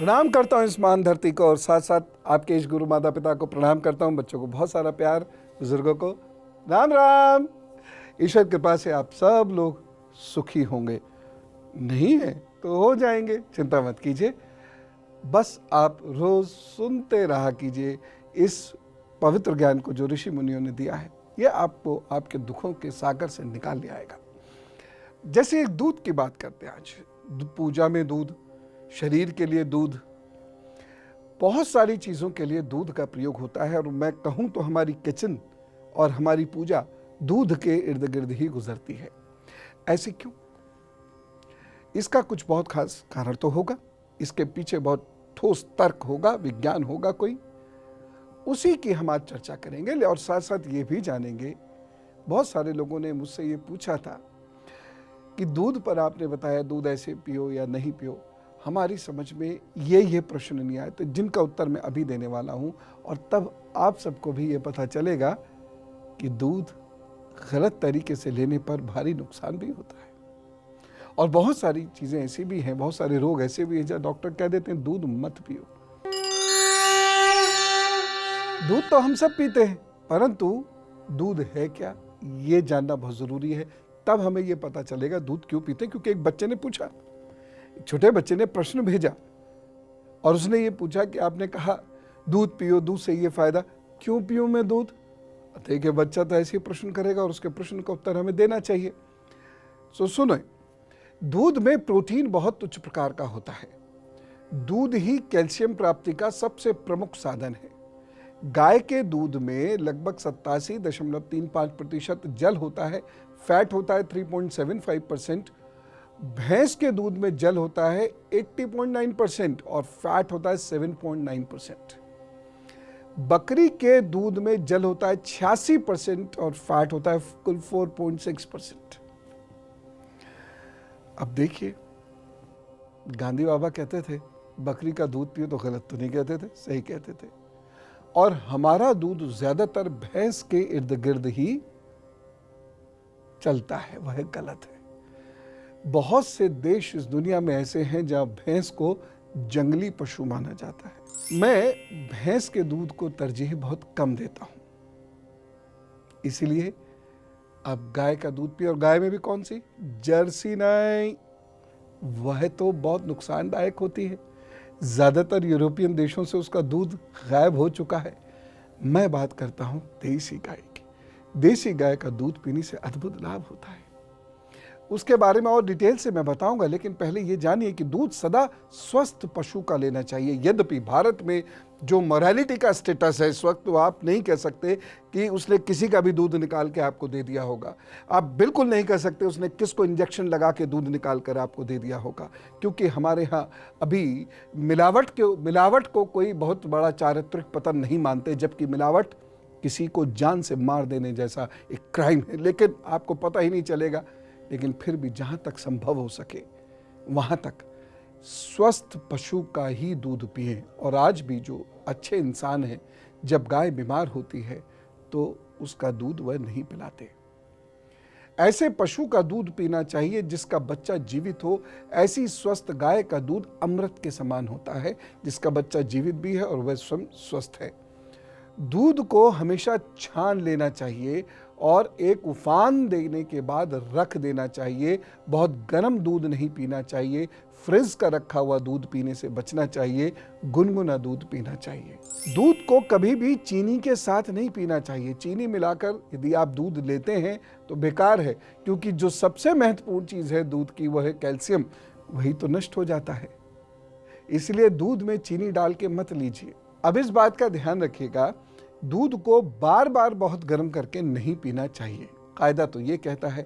प्रणाम करता हूँ इस महान धरती को और साथ साथ आपके इस गुरु माता पिता को प्रणाम करता हूँ। बच्चों को बहुत सारा प्यार, बुजुर्गों को राम राम। ईश्वर कृपा से आप सब लोग सुखी होंगे, नहीं है तो हो जाएंगे, चिंता मत कीजिए। बस आप रोज सुनते रहा कीजिए इस पवित्र ज्ञान को जो ऋषि मुनियों ने दिया है। यह आपको आपके दुखों के सागर से निकाल ले आएगा। जैसे एक दूध की बात करते हैं आज, पूजा में दूध, शरीर के लिए दूध, बहुत सारी चीज़ों के लिए दूध का प्रयोग होता है। और मैं कहूँ तो हमारी किचन और हमारी पूजा दूध के इर्द गिर्द ही गुजरती है। ऐसे क्यों? इसका कुछ बहुत खास कारण तो होगा, इसके पीछे बहुत ठोस तर्क होगा, विज्ञान होगा कोई, उसी की हम आज चर्चा करेंगे। और साथ साथ ये भी जानेंगे, बहुत सारे लोगों ने मुझसे ये पूछा था कि दूध पर आपने बताया दूध ऐसे पियो या नहीं पियो, हमारी समझ में ये प्रश्न नहीं आए, तो जिनका उत्तर मैं अभी देने वाला हूँ। और तब आप सबको भी ये पता चलेगा कि दूध गलत तरीके से लेने पर भारी नुकसान भी होता है। और बहुत सारी चीज़ें ऐसी भी हैं, बहुत सारे रोग ऐसे भी हैं जहाँ डॉक्टर कह देते हैं दूध मत पियो। दूध तो हम सब पीते हैं, परंतु दूध है क्या, ये जानना बहुत ज़रूरी है। तब हमें ये पता चलेगा दूध क्यों पीते। क्योंकि एक बच्चे ने पूछा, एक छोटे बच्चे ने प्रश्न भेजा और उसने ये पूछा कि आपने कहा दूध पियो, दूध से ये फायदा, क्यों पीऊं मैं दूध? देखिए, बच्चा तो ऐसे ही प्रश्न करेगा और उसके प्रश्न का उत्तर हमें देना चाहिए। सो सुनो, दूध में प्रोटीन बहुत उच्च प्रकार का होता है। दूध ही कैल्शियम प्राप्ति का सबसे प्रमुख साधन है। गाय के दूध में लगभग 87.35% जल होता है, फैट होता है 3.75%। भैंस के दूध में जल होता है 80.9% और फैट होता है 7.9%। बकरी के दूध में जल होता है 86% और फैट होता है कुल 4.6%। अब देखिए, गांधी बाबा कहते थे बकरी का दूध पियो, तो गलत तो नहीं कहते थे, सही कहते थे। और हमारा दूध ज्यादातर भैंस के इर्द गिर्द ही चलता है, वह गलत है। बहुत से देश इस दुनिया में ऐसे हैं जहां भैंस को जंगली पशु माना जाता है। मैं भैंस के दूध को तरजीह बहुत कम देता हूं, इसीलिए अब गाय का दूध पिए। और गाय में भी कौन सी? जर्सी नहीं, वह तो बहुत नुकसानदायक होती है। ज्यादातर यूरोपियन देशों से उसका दूध गायब हो चुका है। मैं बात करता हूं देसी गाय की। देसी गाय का दूध पीने से अद्भुत लाभ होता है, उसके बारे में और डिटेल से मैं बताऊंगा। लेकिन पहले ये जानिए कि दूध सदा स्वस्थ पशु का लेना चाहिए। यद्यपि भारत में जो मोरालिटी का स्टेटस है इस वक्त, तो आप नहीं कह सकते कि उसने किसी का भी दूध निकाल के आपको दे दिया होगा। आप बिल्कुल नहीं कह सकते उसने किसको इंजेक्शन लगा के दूध निकाल कर आपको दे दिया होगा। क्योंकि हमारे यहाँ अभी मिलावट को कोई बहुत बड़ा चारित्रिक पतन नहीं मानते, जबकि मिलावट किसी को जान से मार देने जैसा एक क्राइम है। लेकिन आपको पता ही नहीं चलेगा। लेकिन फिर भी जहाँ तक संभव हो सके वहाँ तक स्वस्थ पशु का ही दूध पिएं। और आज भी जो अच्छे इंसान हैं, जब गाय बीमार होती है तो उसका दूध वह नहीं पिलाते। ऐसे पशु का दूध पीना चाहिए जिसका बच्चा जीवित हो। ऐसी स्वस्थ गाय का दूध अमृत के समान होता है, जिसका बच्चा जीवित भी है और वह स्वयं स्वस्थ है। दूध को हमेशा छान लेना चाहिए और एक उफान देने के बाद रख देना चाहिए। बहुत गर्म दूध नहीं पीना चाहिए, फ्रिज का रखा हुआ दूध पीने से बचना चाहिए, गुनगुना दूध पीना चाहिए। दूध को कभी भी चीनी के साथ नहीं पीना चाहिए। चीनी मिलाकर यदि आप दूध लेते हैं तो बेकार है, क्योंकि जो सबसे महत्वपूर्ण चीज़ है दूध की, वह है कैल्शियम, वही तो नष्ट हो जाता है। इसलिए दूध में चीनी डाल के मत लीजिए। अब इस बात का ध्यान रखिएगा, दूध को बार बार बहुत गर्म करके नहीं पीना चाहिए। कायदा तो ये कहता है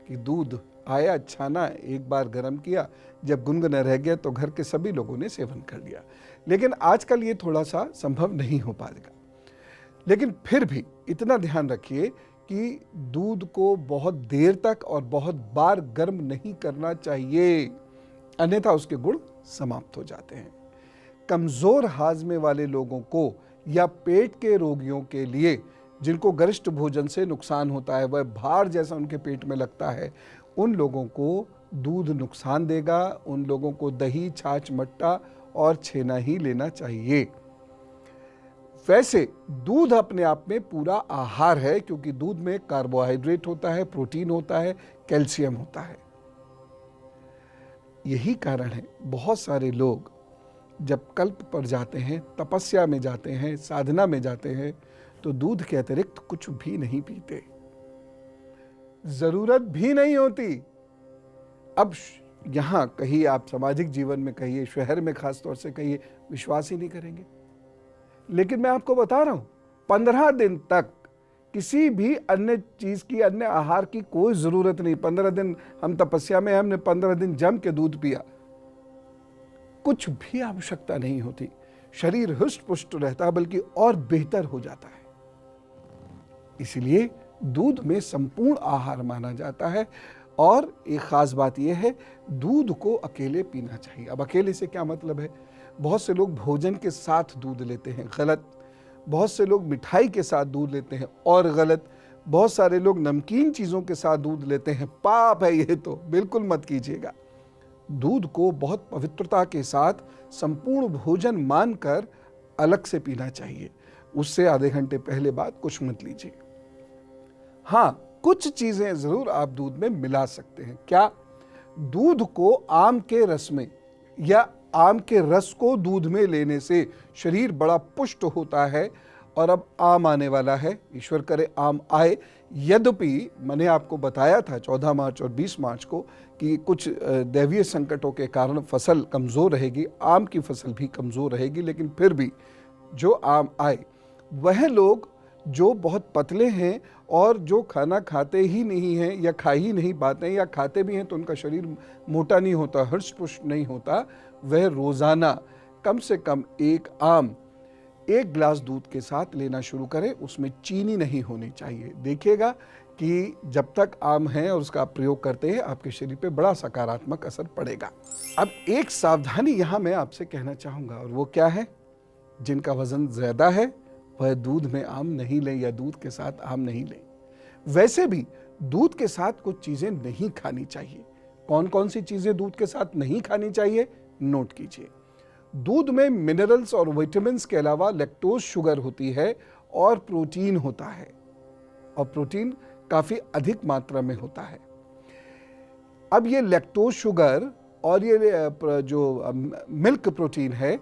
कि दूध आया, छाना, एक बार गर्म किया, जब गुनगुना रह गया तो घर के सभी लोगों ने सेवन कर लिया। लेकिन आजकल ये थोड़ा सा संभव नहीं हो पाएगा। लेकिन फिर भी इतना ध्यान रखिए कि दूध को बहुत देर तक और बहुत बार गर्म नहीं करना चाहिए, अन्यथा उसके गुण समाप्त हो जाते हैं। कमजोर हाजमे वाले लोगों को या पेट के रोगियों के लिए, जिनको गरिष्ठ भोजन से नुकसान होता है, वह भार जैसा उनके पेट में लगता है, उन लोगों को दूध नुकसान देगा। उन लोगों को दही, छाछ, मट्टा और छेना ही लेना चाहिए। वैसे दूध अपने आप में पूरा आहार है, क्योंकि दूध में कार्बोहाइड्रेट होता है, प्रोटीन होता है, कैल्शियम होता है। यही कारण है बहुत सारे लोग जब कल्प पर जाते हैं, तपस्या में जाते हैं, साधना में जाते हैं, तो दूध के अतिरिक्त कुछ भी नहीं पीते, जरूरत भी नहीं होती। अब यहां कहिए, आप सामाजिक जीवन में कहिए, शहर में खास तौर से कहिए, विश्वास ही नहीं करेंगे। लेकिन मैं आपको बता रहा हूं, 15 दिन तक किसी भी अन्य चीज की, अन्य आहार की कोई जरूरत नहीं। 15 दिन हम तपस्या में, हमने 15 दिन जम के दूध पिया, कुछ भी आवश्यकता नहीं होती। शरीर हृष्ट पुष्ट रहता है, बल्कि और बेहतर हो जाता है। इसलिए दूध में संपूर्ण आहार माना जाता है। और एक खास बात यह है, दूध को अकेले पीना चाहिए। अब अकेले से क्या मतलब है? बहुत से लोग भोजन के साथ दूध लेते हैं, गलत। बहुत से लोग मिठाई के साथ दूध लेते हैं, और गलत। बहुत सारे लोग नमकीन चीज़ों के साथ दूध लेते हैं, पाप है ये तो, बिल्कुल मत कीजिएगा। दूध को बहुत पवित्रता के साथ संपूर्ण भोजन मानकर अलग से पीना चाहिए। उससे आधे घंटे पहले बाद कुछ मत लीजिए। हाँ, कुछ चीज़ें ज़रूर आप दूध में मिला सकते हैं। क्या? दूध को आम के रस में, या आम के रस को दूध में लेने से शरीर बड़ा पुष्ट होता है। और अब आम आने वाला है, ईश्वर करे आम आए। यद्यपि मैंने आपको बताया था 14 मार्च और 20 मार्च को कि कुछ दैवीय संकटों के कारण फसल कमज़ोर रहेगी, आम की फसल भी कमज़ोर रहेगी। लेकिन फिर भी जो आम आए, वह लोग जो बहुत पतले हैं और जो खाना खाते ही नहीं हैं, या खा ही नहीं पाते हैं, या खाते भी हैं तो उनका शरीर मोटा नहीं होता, हृष्ट पुष्ट नहीं होता, वह रोज़ाना कम से कम एक आम 1 गिलास दूध के साथ लेना शुरू करें। उसमें चीनी नहीं होनी चाहिए। देखिएगा कि जब तक आम है और उसका आप प्रयोग करते हैं, आपके शरीर पे बड़ा सकारात्मक असर पड़ेगा। अब एक सावधानी यहाँ मैं आपसे कहना चाहूँगा, और वो क्या है? जिनका वजन ज़्यादा है वह दूध में आम नहीं लें, या दूध के साथ आम नहीं लें। वैसे भी दूध के साथ कुछ चीज़ें नहीं खानी चाहिए। कौन कौन सी चीज़ें दूध के साथ नहीं खानी चाहिए? नोट कीजिए। दूध में मिनरल्स और विटामिन्स के अलावा लैक्टोज शुगर होती है, और प्रोटीन होता है, और प्रोटीन काफ़ी अधिक मात्रा में होता है। अब ये लैक्टोज शुगर और ये जो मिल्क प्रोटीन है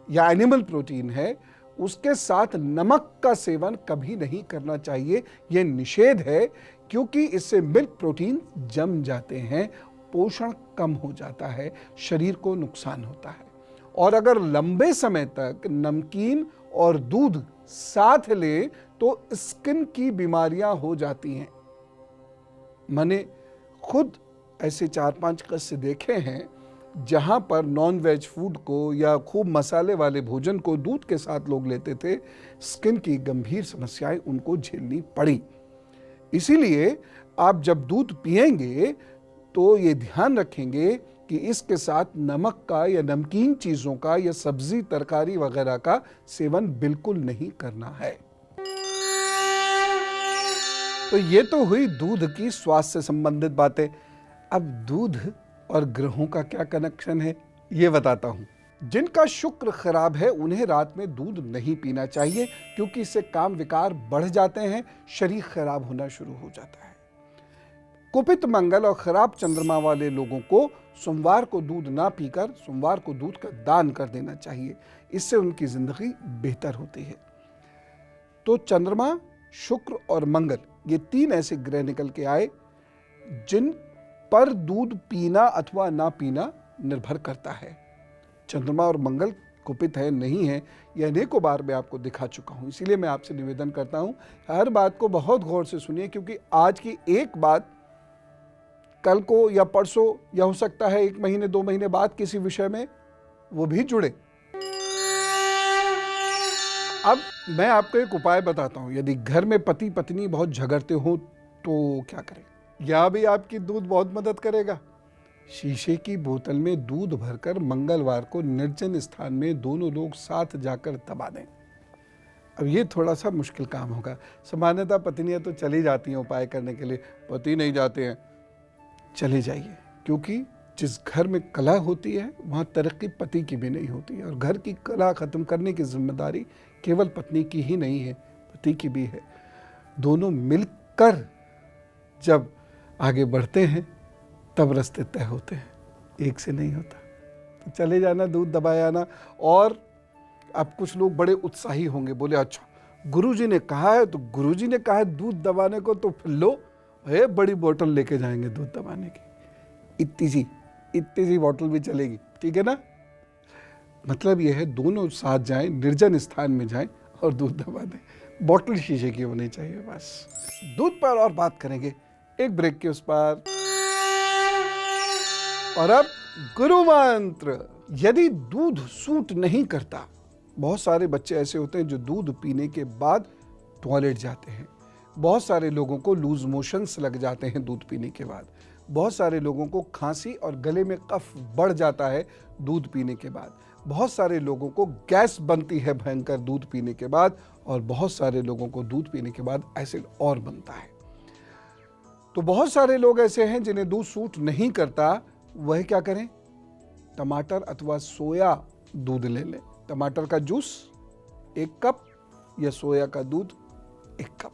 या एनिमल प्रोटीन है, उसके साथ नमक का सेवन कभी नहीं करना चाहिए। यह निषेध है, क्योंकि इससे मिल्क प्रोटीन जम जाते हैं, पोषण कम हो जाता है, शरीर को नुकसान होता है। और अगर लंबे समय तक नमकीन और दूध साथ ले तो स्किन की बीमारियां हो जाती हैं। मैंने खुद ऐसे 4-5 किस्से देखे हैं जहां पर नॉन वेज फूड को या खूब मसाले वाले भोजन को दूध के साथ लोग लेते थे, स्किन की गंभीर समस्याएं उनको झेलनी पड़ी। इसीलिए आप जब दूध पिएंगे तो ये ध्यान रखेंगे कि इसके साथ नमक का या नमकीन चीज़ों का या सब्जी तरकारी वगैरह का सेवन बिल्कुल नहीं करना है। तो ये तो हुई दूध की स्वास्थ्य से संबंधित बातें। अब दूध और ग्रहों का क्या कनेक्शन है, ये बताता हूँ। जिनका शुक्र खराब है उन्हें रात में दूध नहीं पीना चाहिए, क्योंकि इससे काम विकार बढ़ जाते हैं, शरीर खराब होना शुरू हो जाता है। कुपित मंगल और खराब चंद्रमा वाले लोगों को सोमवार को दूध ना पीकर सोमवार को दूध का दान कर देना चाहिए। इससे उनकी जिंदगी बेहतर होती है। तो चंद्रमा, शुक्र और मंगल, ये 3 ऐसे ग्रह निकल के आए जिन पर दूध पीना अथवा ना पीना निर्भर करता है। चंद्रमा और मंगल कुपित है नहीं है, यह अनेकों बार मैं आपको दिखा चुका हूं। इसीलिए मैं आपसे निवेदन करता हूं, हर बात को बहुत गौर से सुनिए, क्योंकि आज की एक बात कल को या परसों या हो सकता है 1 महीने 2 महीने बाद किसी विषय में वो भी जुड़े। अब मैं आपको एक उपाय बताता हूं। यदि घर में पति पत्नी बहुत झगड़ते हो तो क्या करें? यह भी आपकी दूध बहुत मदद करेगा। शीशे की बोतल में दूध भरकर मंगलवार को निर्जन स्थान में दोनों लोग साथ जाकर दबा दें। अब ये थोड़ा सा मुश्किल काम होगा। सामान्यतः पत्नियां तो चली जाती हैं उपाय करने के लिए, पति नहीं जाते हैं। चले जाइए, क्योंकि जिस घर में कला होती है वहाँ तरक्की पति की भी नहीं होती है, और घर की कला ख़त्म करने की जिम्मेदारी केवल पत्नी की ही नहीं है, पति की भी है। दोनों मिलकर जब आगे बढ़ते हैं तब रास्ते तय होते हैं, एक से नहीं होता। तो चले जाना, दूध दबाए आना। और अब कुछ लोग बड़े उत्साही होंगे, बोले अच्छा गुरुजी ने कहा है, तो गुरुजी ने कहा है दूध दबाने को, तो फिर लो बड़ी बोतल लेके जाएंगे दूध दबाने की। इतनी सी बोतल भी चलेगी, ठीक है ना। मतलब यह है दोनों साथ जाएं, निर्जन स्थान में जाएं और दूध दबा दें। बोतल शीशे की होनी चाहिए बस। दूध पर और बात करेंगे एक ब्रेक के उस पार। और अब गुरु मंत्र। यदि दूध सूट नहीं करता, बहुत सारे बच्चे ऐसे होते हैं जो दूध पीने के बाद टॉयलेट जाते हैं। बहुत सारे लोगों को लूज मोशंस लग जाते हैं दूध पीने के बाद। बहुत सारे लोगों को खांसी और गले में कफ बढ़ जाता है दूध पीने के बाद। बहुत सारे लोगों को गैस बनती है भयंकर दूध पीने के बाद, और बहुत सारे लोगों को दूध पीने के बाद एसिड और बनता है। तो बहुत सारे लोग ऐसे हैं जिन्हें दूध सूट नहीं करता। वह क्या करें? टमाटर अथवा सोया दूध ले लें। टमाटर का जूस 1 कप या सोया का दूध 1 कप।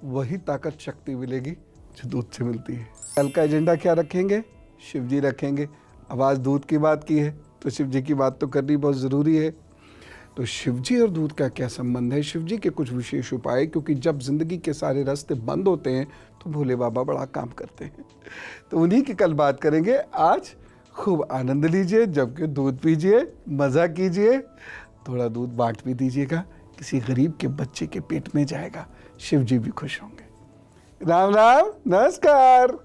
वही ताकत शक्ति मिलेगी जो दूध से मिलती है। कल का एजेंडा क्या रखेंगे? शिव जी रखेंगे। अब आज दूध की बात की है तो शिव जी की बात तो करनी बहुत ज़रूरी है। तो शिव जी और दूध का क्या संबंध है? शिव जी के कुछ विशेष उपाय, क्योंकि जब जिंदगी के सारे रास्ते बंद होते हैं तो भोले बाबा बड़ा काम करते हैं। तो उन्हीं की कल बात करेंगे। आज खूब आनंद लीजिए, जबकि दूध पीजिए, मज़ा कीजिए, थोड़ा दूध बांट भी दीजिएगा, किसी गरीब के बच्चे के पेट में जाएगा, शिव जी भी खुश होंगे। राम राम, नमस्कार।